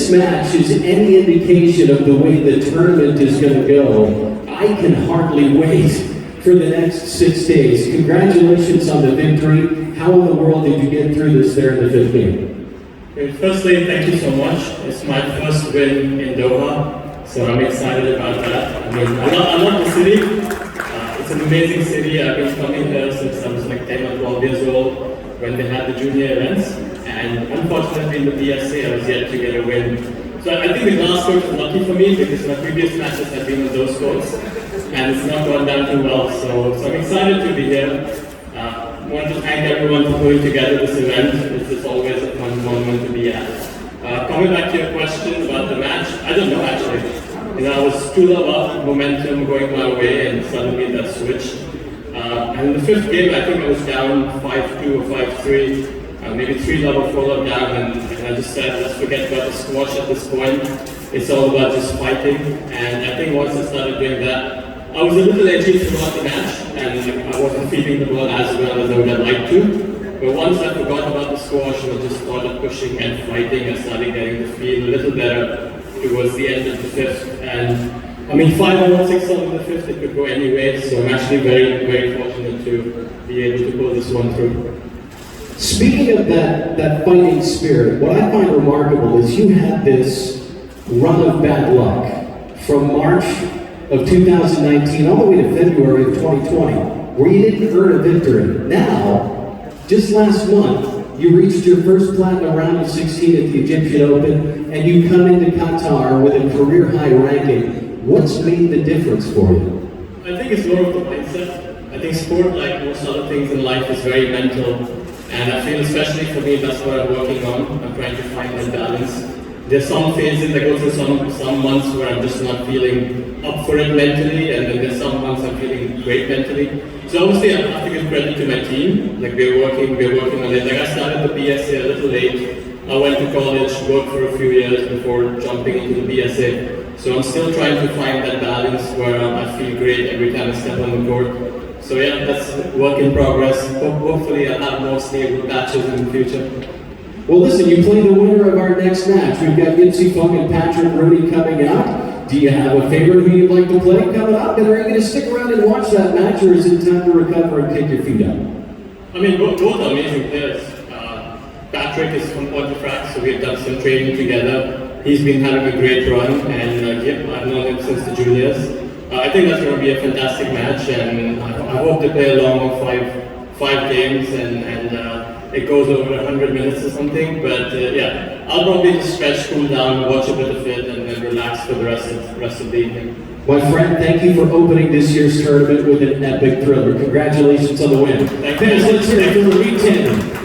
this match is any indication of the way the tournament is going to go, I can hardly wait for the next 6 days. Congratulations on the victory. How in the world did you get through this there in the fifth game? Firstly, thank you so much. It's my first win in Doha, so I'm excited about that. I mean, I love the city. It's an amazing city. I've been coming here since I was like 10 or 12 years old when they had the junior events. And unfortunately in the PSA, I was yet to get a win. So I think the glass court is lucky for me because my previous matches have been on those courts. And it's not gone down too well. So I'm excited to be here. I want to thank everyone for putting together this event. It's always a fun moment to be at. Coming back to your question about the match, I don't know actually. You know, I was 2-love up, momentum going my way, and suddenly that switched. And in the fifth game, I think I was down 5-2 or 5-3, maybe 3-love or 4-love down, and I just said, let's forget about the squash at this point. It's all about just fighting. And I think once I started doing that, I was a little edgy throughout the match, and I wasn't feeding the ball as well as I would have liked to. But once I forgot about the squash and I just started pushing and fighting, I started getting the feel a little better towards the end of the fifth. And I mean, 5-1, 6-1 in the fifth, it could go anyway, so I'm actually very, very fortunate to be able to pull this one through. Speaking of that fighting spirit, what I find remarkable is you had this run of bad luck from March of 2019 all the way to February of 2020, where you didn't earn a victory. Now, just last month, you reached your first platinum round of 16 at the Egyptian Open, and you come into Qatar with a career-high ranking. What's made the difference for you? I think it's more of the mindset. I think sport, like most other things in life, is very mental. And I feel, especially for me, that's what I'm working on. I'm trying to find that balance. There's some phases, I go through some months where I'm just not feeling up for it mentally, and then there's some months I'm feeling great mentally. So obviously I have to give credit to my team. Like we're working on it. Like I started the PSA a little late. I went to college, worked for a few years before jumping into the PSA. So I'm still trying to find that balance where I feel great every time I step on the court. So yeah, that's work in progress. Hopefully I'll have more stable patches in the future. Well, listen, you play the winner of our next match. We've got Yinsi Fung and Patrick Rooney coming out. Do you have a favorite who you'd like to play coming up? And are you going to stick around and watch that match, or is it time to recover and kick your feet up? I mean, both are amazing players. Patrick is from Pontefract, so we've done some training together. He's been having a great run, and I've known him since the juniors. I think that's going to be a fantastic match, and I hope to play along five games, and it goes over 100 minutes or something. But yeah, I'll probably just stretch, cool down, watch a bit of it, and then relax for the rest of the evening. My friend, thank you for opening this year's tournament with an epic thriller. Congratulations on the win. Thank you. Let's hear it for Ramit Tandon.